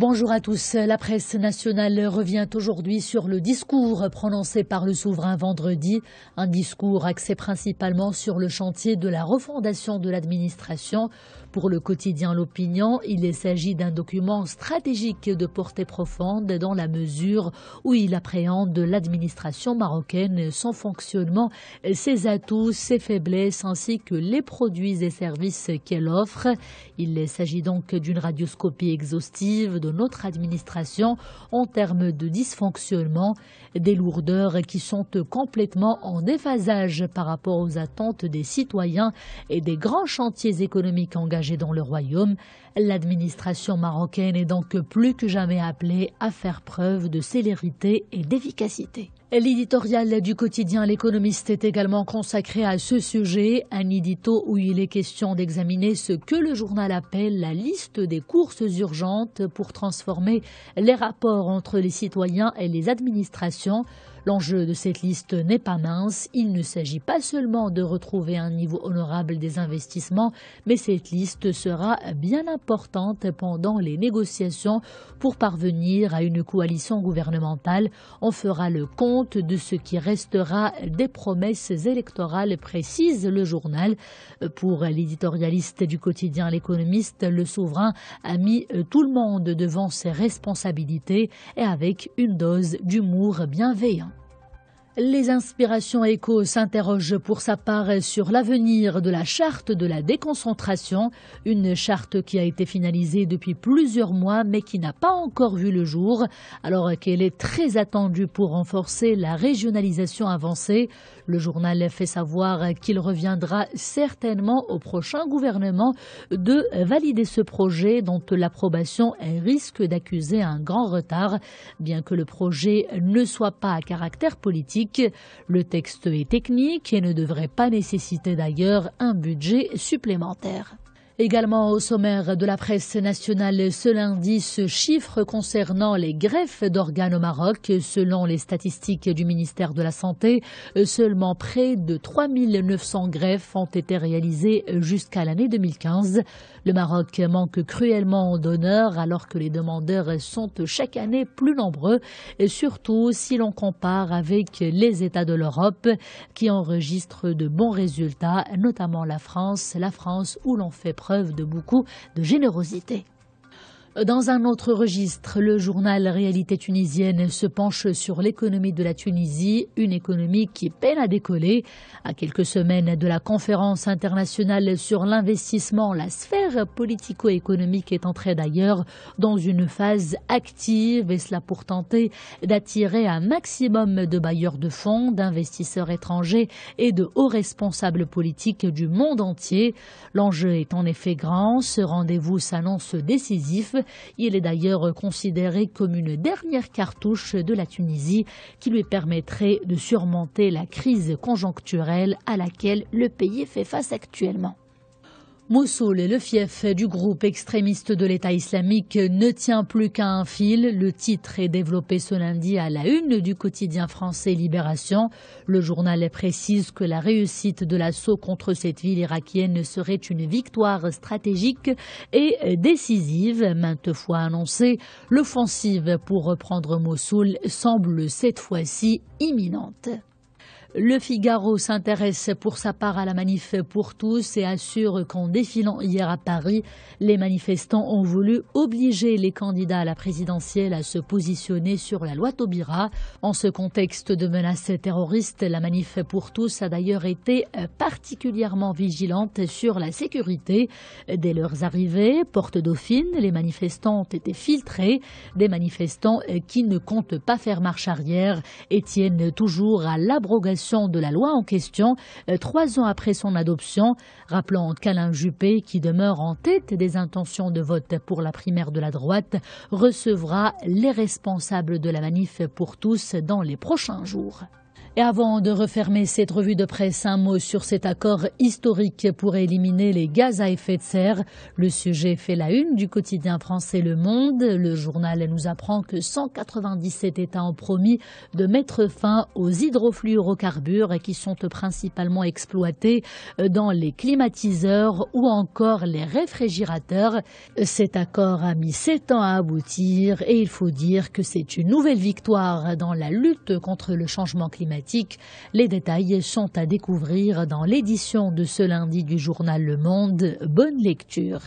Bonjour à tous. La presse nationale revient aujourd'hui sur le discours prononcé par le souverain vendredi. Un discours axé principalement sur le chantier de la refondation de l'administration. Pour le quotidien L'Opinion, il s'agit d'un document stratégique de portée profonde dans la mesure où il appréhende l'administration marocaine, son fonctionnement, ses atouts, ses faiblesses ainsi que les produits et services qu'elle offre. Il s'agit donc d'une radioscopie exhaustive de notre administration en termes de dysfonctionnement, des lourdeurs qui sont complètement en déphasage par rapport aux attentes des citoyens et des grands chantiers économiques engagés dans le royaume. L'administration marocaine est donc plus que jamais appelée à faire preuve de célérité et d'efficacité. L'éditorial du quotidien L'Économiste est également consacré à ce sujet, un édito où il est question d'examiner ce que le journal appelle la liste des courses urgentes pour transformer les rapports entre les citoyens et les administrations. L'enjeu de cette liste n'est pas mince, il ne s'agit pas seulement de retrouver un niveau honorable des investissements, mais cette liste sera bien importante pendant les négociations pour parvenir à une coalition gouvernementale. On fera le compte de ce qui restera des promesses électorales, précise le journal. Pour l'éditorialiste du quotidien L'Économiste, le souverain a mis tout le monde devant ses responsabilités et avec une dose d'humour bienveillant. Les Inspirations Écho s'interrogent pour sa part sur l'avenir de la charte de la déconcentration, une charte qui a été finalisée depuis plusieurs mois mais qui n'a pas encore vu le jour, alors qu'elle est très attendue pour renforcer la régionalisation avancée. Le journal fait savoir qu'il reviendra certainement au prochain gouvernement de valider ce projet dont l'approbation risque d'accuser un grand retard, bien que le projet ne soit pas à caractère politique. Le texte est technique et ne devrait pas nécessiter d'ailleurs un budget supplémentaire. Également au sommaire de la presse nationale ce lundi, ce chiffre concernant les greffes d'organes au Maroc. Selon les statistiques du ministère de la Santé, seulement près de 3900 greffes ont été réalisées jusqu'à l'année 2015. Le Maroc manque cruellement en donneurs alors que les demandeurs sont chaque année plus nombreux, et surtout si l'on compare avec les États de l'Europe qui enregistrent de bons résultats, notamment la France où l'on fait preuve de beaucoup de générosité. Dans un autre registre, le journal Réalité tunisienne se penche sur l'économie de la Tunisie, une économie qui peine à décoller. À quelques semaines de la conférence internationale sur l'investissement, la sphère politico-économique est entrée d'ailleurs dans une phase active, et cela pour tenter d'attirer un maximum de bailleurs de fonds, d'investisseurs étrangers et de hauts responsables politiques du monde entier. L'enjeu est en effet grand, ce rendez-vous s'annonce décisif. Il est d'ailleurs considéré comme une dernière cartouche de la Tunisie qui lui permettrait de surmonter la crise conjoncturelle à laquelle le pays fait face actuellement. Mossoul, le fief du groupe extrémiste de l'État islamique, ne tient plus qu'à un fil. Le titre est développé ce lundi à la une du quotidien français Libération. Le journal précise que la réussite de l'assaut contre cette ville irakienne serait une victoire stratégique et décisive. Maintes fois annoncée, l'offensive pour reprendre Mossoul semble cette fois-ci imminente. Le Figaro s'intéresse pour sa part à la manif pour tous et assure qu'en défilant hier à Paris, les manifestants ont voulu obliger les candidats à la présidentielle à se positionner sur la loi Taubira. En ce contexte de menaces terroristes, la manif pour tous a d'ailleurs été particulièrement vigilante sur la sécurité. Dès leurs arrivées, porte Dauphine, les manifestants ont été filtrés. Des manifestants qui ne comptent pas faire marche arrière et tiennent toujours à l'abrogation de la loi en question, 3 ans après son adoption, rappelant qu'Alain Juppé, qui demeure en tête des intentions de vote pour la primaire de la droite, recevra les responsables de la manif pour tous dans les prochains jours. Et avant de refermer cette revue de presse, un mot sur cet accord historique pour éliminer les gaz à effet de serre. Le sujet fait la une du quotidien français Le Monde. Le journal nous apprend que 197 États ont promis de mettre fin aux hydrofluorocarbures qui sont principalement exploités dans les climatiseurs ou encore les réfrigérateurs. Cet accord a mis 7 ans à aboutir et il faut dire que c'est une nouvelle victoire dans la lutte contre le changement climatique. Les détails sont à découvrir dans l'édition de ce lundi du journal Le Monde. Bonne lecture.